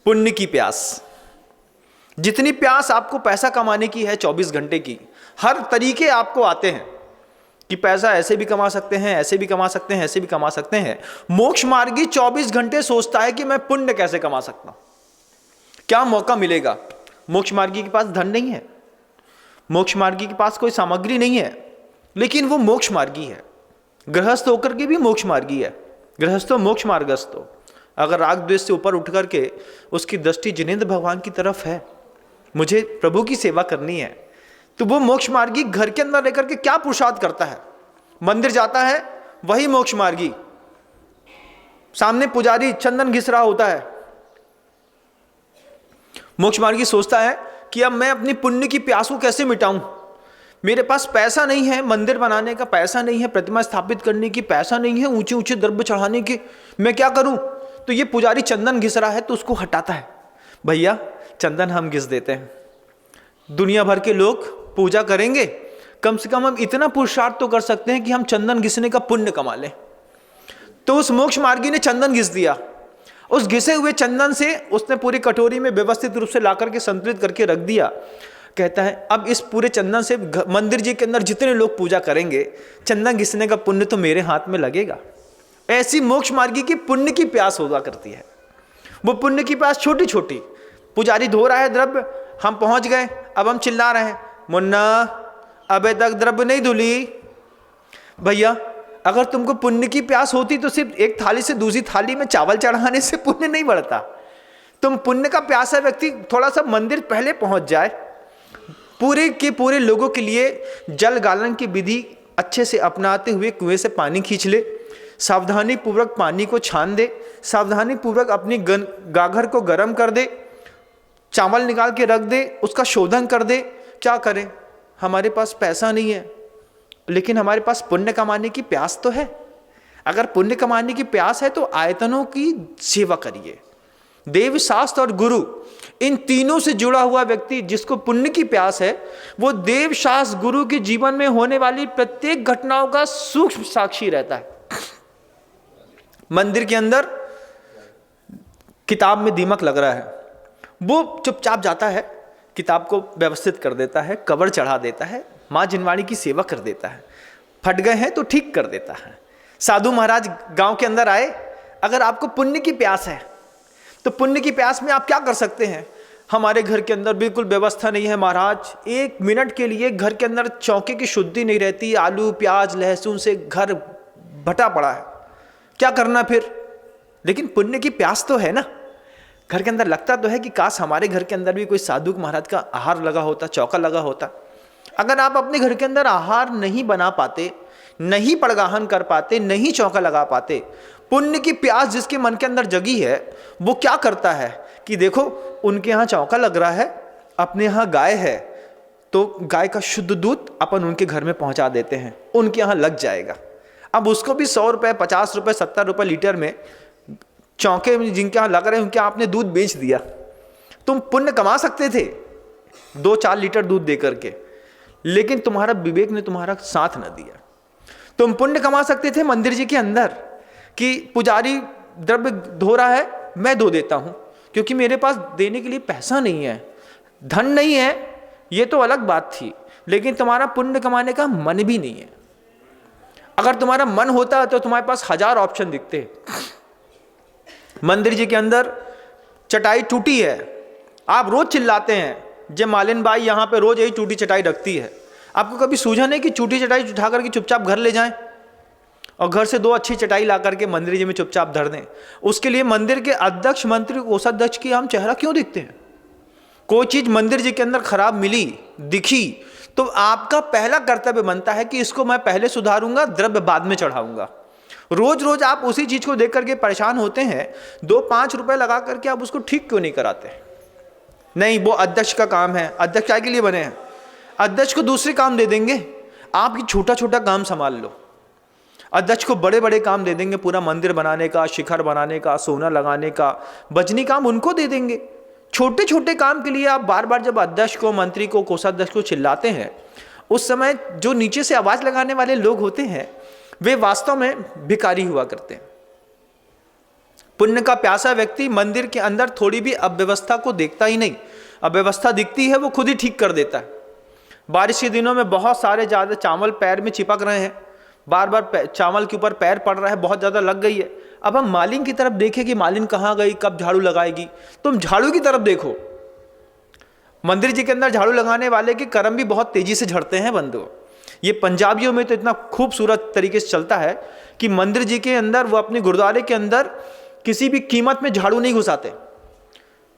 पुण्य की प्यास। जितनी प्यास आपको पैसा कमाने की है 24 घंटे की, हर तरीके आपको आते हैं कि पैसा ऐसे भी कमा सकते हैं, ऐसे भी कमा सकते हैं, ऐसे भी कमा सकते हैं। मोक्ष मार्गी 24 घंटे सोचता है कि मैं पुण्य कैसे कमा सकता हूं, क्या मौका मिलेगा। मोक्ष मार्गी के पास धन नहीं है, मोक्ष मार्गी के पास कोई सामग्री नहीं है, लेकिन वो मोक्ष मार्गी है। गृहस्थ होकर के भी मोक्ष मार्गी है। गृहस्थो मोक्ष मार्गस्थो। अगर राग द्वेष से ऊपर उठ करके उसकी दृष्टि जिनेंद्र भगवान की तरफ है, मुझे प्रभु की सेवा करनी है, तो वो मोक्ष मार्गी घर के अंदर लेकर के क्या पुरुषार्थ करता है। मंदिर जाता है वही मोक्ष मार्गी, सामने पुजारी चंदन घिस रहा होता है। मोक्ष मार्गी सोचता है कि अब मैं अपनी पुण्य की प्यास को कैसे मिटाऊं। मेरे पास पैसा नहीं है मंदिर बनाने का, पैसा नहीं है प्रतिमा स्थापित करने की, पैसा नहीं है ऊंचे ऊंचे द्रव्य चढ़ाने के, मैं क्या करूं। तो ये पुजारी चंदन घिस रहा है तो उसको हटाता है, भैया चंदन हम घिस देते हैं, दुनिया भर के लोग पूजा करेंगे, कम से कम हम इतना पुरुषार्थ तो कर सकते हैं कि हम चंदन घिसने का पुण्य कमा लें। तो उस मोक्ष मार्गी ने चंदन घिस दिया। उस घिसे हुए चंदन से उसने पूरी कटोरी में व्यवस्थित रूप से लाकर के संतुलित करके रख दिया। कहता है अब इस पूरे चंदन से मंदिर जी के अंदर जितने लोग पूजा करेंगे, चंदन घिसने का पुण्य तो मेरे हाथ में लगेगा। ऐसी मोक्ष मार्गी की पुण्य की प्यास होगा करती है। वो पुण्य की प्यास छोटी छोटी, पुजारी धो रहा है द्रव्य, हम पहुंच गए, अब हम चिल्ला रहे हैं, मुन्ना अबे तक द्रव्य नहीं धुली। भैया अगर तुमको पुण्य की प्यास होती तो सिर्फ एक थाली से दूसरी थाली में चावल चढ़ाने से पुण्य नहीं बढ़ता। तुम पुण्य का प्यासा व्यक्ति थोड़ा सा मंदिर पहले पहुंच जाए, पूरे के पूरे लोगों के लिए जल गालन की विधि अच्छे से अपनाते हुए कुएं से पानी खींच ले, सावधानी पूर्वक पानी को छान दे, सावधानी पूर्वक अपनी गागर को गर्म कर दे, चावल निकाल के रख दे, उसका शोधन कर दे। क्या करें, हमारे पास पैसा नहीं है लेकिन हमारे पास पुण्य कमाने की प्यास तो है। अगर पुण्य कमाने की प्यास है तो आयतनों की सेवा करिए। देव शास्त्र और गुरु, इन तीनों से जुड़ा हुआ व्यक्ति जिसको पुण्य की प्यास है, वो देव शास्त्र गुरु के जीवन में होने वाली प्रत्येक घटनाओं का सूक्ष्म साक्षी रहता है। मंदिर के अंदर किताब में दीमक लग रहा है, वो चुपचाप जाता है, किताब को व्यवस्थित कर देता है, कवर चढ़ा देता है, माँ जिनवाणी की सेवा कर देता है, फट गए हैं तो ठीक कर देता है। साधु महाराज गांव के अंदर आए, अगर आपको पुण्य की प्यास है तो पुण्य की प्यास में आप क्या कर सकते हैं। हमारे घर के अंदर बिल्कुल व्यवस्था नहीं है महाराज, 1 मिनट के लिए घर के अंदर चौके की शुद्धि नहीं रहती, आलू प्याज लहसुन से घर भटा पड़ा है, क्या करना फिर। लेकिन पुण्य की प्यास तो है ना, घर के अंदर लगता तो है कि काश हमारे घर के अंदर भी कोई साधु महाराज का आहार लगा होता, चौका लगा होता। अगर आप अपने घर के अंदर आहार नहीं बना पाते, नहीं पड़गाहन कर पाते, नहीं चौका लगा पाते, पुण्य की प्यास जिसके मन के अंदर जगी है, वो क्या करता है कि देखो उनके यहाँ चौका लग रहा है, अपने यहाँ गाय है तो गाय का शुद्ध दूध अपन उनके घर में पहुंचा देते हैं, उनके यहाँ लग जाएगा। अब उसको भी 100 रुपये 50 रुपये 70 रुपये लीटर में चौके में जिनके यहाँ लग रहे हैं उनके यहाँ आपने दूध बेच दिया। तुम पुण्य कमा सकते थे 2-4 लीटर दूध दे करके, लेकिन तुम्हारा विवेक ने तुम्हारा साथ न दिया। तुम पुण्य कमा सकते थे मंदिर जी के अंदर कि पुजारी द्रव्य धो रहा है, मैं धो देता हूं क्योंकि मेरे पास देने के लिए पैसा नहीं है, धन नहीं है, ये तो अलग बात थी, लेकिन तुम्हारा पुण्य कमाने का मन भी नहीं है। अगर तुम्हारा मन होता तो तुम्हारे पास 1000 ऑप्शन दिखते। मंदिर जी के अंदर चटाई टूटी है, आप रोज चिल्लाते हैं जय मालिन बाई यहाँ पे रोज यही टूटी चटाई रखती है। आपको कभी सूझा नहीं कि टूटी चटाई उठा करके चुपचाप घर ले जाएं और घर से 2 अच्छी चटाई ला करके मंदिर जी में चुपचाप धर दें। उसके लिए मंदिर के अध्यक्ष मंत्री कोषाध्यक्ष की हम चेहरा क्यों दिखते हैं। कोई चीज मंदिर जी के अंदर खराब मिली दिखी तो आपका पहला कर्तव्य बनता है कि इसको मैं पहले सुधारूंगा, द्रव्य बाद में चढ़ाऊंगा। रोज रोज आप उसी चीज को देख करके परेशान होते हैं, 2-5 रुपए लगा करके आप उसको ठीक क्यों नहीं कराते। नहीं, वो अध्यक्ष का काम है, अध्यक्ष क्या के लिए बने हैं, अध्यक्ष को दूसरे काम दे देंगे, आप ये छोटा छोटा काम संभाल लो। अध्यक्ष को बड़े बड़े काम दे देंगे, पूरा मंदिर बनाने का, शिखर बनाने का, सोना लगाने का, बजनी काम उनको दे देंगे। छोटे छोटे काम के लिए आप बार बार जब अध्यक्ष को, मंत्री को, कोषाध्यक्ष को चिल्लाते हैं, उस समय जो नीचे से आवाज लगाने वाले लोग होते हैं वे वास्तव में भिखारी हुआ करते हैं। पुण्य का प्यासा व्यक्ति मंदिर के अंदर थोड़ी भी अव्यवस्था को देखता ही नहीं। अव्यवस्था दिखती है वो खुद ही ठीक कर देता है। बारिश के दिनों में बहुत सारे ज़्यादा चावल पैर में चिपक रहे हैं, बार बार चावल के ऊपर पैर पड़ रहा है, बहुत ज़्यादा लग गई है। अब हम मालिन की तरफ देखें कि मालिन कहाँ गई, कब झाड़ू लगाएगी। तुम झाड़ू की तरफ देखो। मंदिर जी के अंदर झाड़ू लगाने वाले के कर्म भी बहुत तेजी से झड़ते हैं बंधु। ये पंजाबियों में तो इतना खूबसूरत तरीके से चलता है कि मंदिर जी के अंदर वो अपने गुरुद्वारे के अंदर किसी भी कीमत में झाड़ू नहीं घुसाते।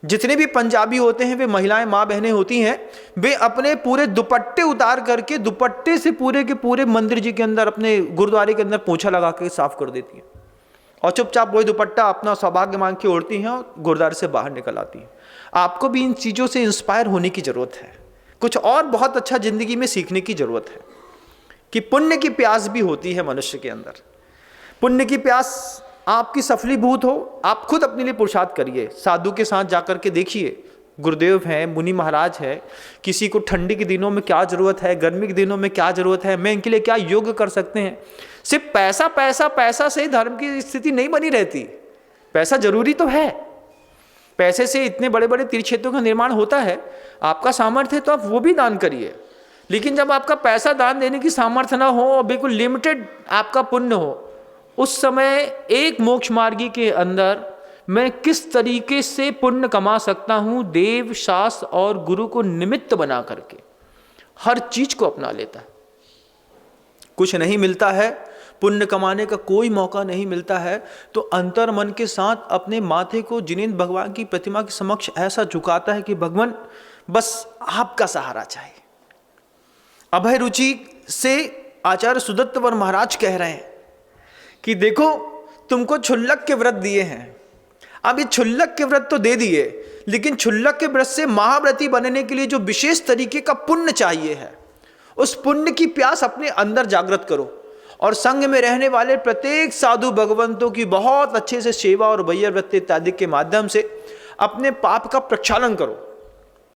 जितने भी पंजाबी होते हैं वे महिलाएं, माँ बहनें होती हैं, वे अपने पूरे दुपट्टे उतार करके दुपट्टे से पूरे के पूरे मंदिर जी के अंदर अपने गुरुद्वारे के अंदर पोंछा लगा के साफ कर देती हैं और चुपचाप वही दुपट्टा अपना सौभाग्य मांग के ओढ़ती हैं और गुरुद्वारे से बाहर निकल आती हैं। आपको भी इन चीज़ों से इंस्पायर होने की ज़रूरत है, कुछ और बहुत अच्छा ज़िंदगी में सीखने की ज़रूरत है कि पुण्य की प्यास भी होती है मनुष्य के अंदर। पुण्य की प्यास आपकी सफलीभूत हो, आप खुद अपने लिए पुरुषार्थ करिए। साधु के साथ जाकर के देखिए, गुरुदेव हैं, मुनि महाराज है, किसी को ठंडी के दिनों में क्या ज़रूरत है, गर्मी के दिनों में क्या ज़रूरत है, मैं इनके लिए क्या योग कर सकते हैं। सिर्फ पैसा पैसा पैसा से धर्म की स्थिति नहीं बनी रहती। पैसा जरूरी तो है, पैसे से इतने बड़े बड़े तीर्थ क्षेत्रों का निर्माण होता है। आपका सामर्थ्य है तो आप वो भी दान करिए, लेकिन जब आपका पैसा दान देने की सामर्थ्य ना हो और बिल्कुल लिमिटेड आपका पुण्य हो, उस समय एक मोक्ष मार्गी के अंदर मैं किस तरीके से पुण्य कमा सकता हूँ, देव शास्त्र और गुरु को निमित्त बना करके हर चीज को अपना लेता है। कुछ नहीं मिलता है, पुण्य कमाने का कोई मौका नहीं मिलता है, तो अंतर मन के साथ अपने माथे को जिनेंद्र भगवान की प्रतिमा के समक्ष ऐसा झुकाता है कि भगवान बस आपका सहारा चाहिए। अभय रुचि से आचार्य सुदत्तवर महाराज कह रहे हैं कि देखो तुमको क्षुल्लक के व्रत दिए हैं, अब ये क्षुल्लक के व्रत तो दे दिए, लेकिन क्षुल्लक के व्रत से महाव्रती बनने के लिए जो विशेष तरीके का पुण्य चाहिए है, उस पुण्य की प्यास अपने अंदर जागृत करो और संग में रहने वाले प्रत्येक साधु भगवंतों की बहुत अच्छे से सेवा और वैय व्रत इत्यादि के माध्यम से अपने पाप का प्रक्षालन करो।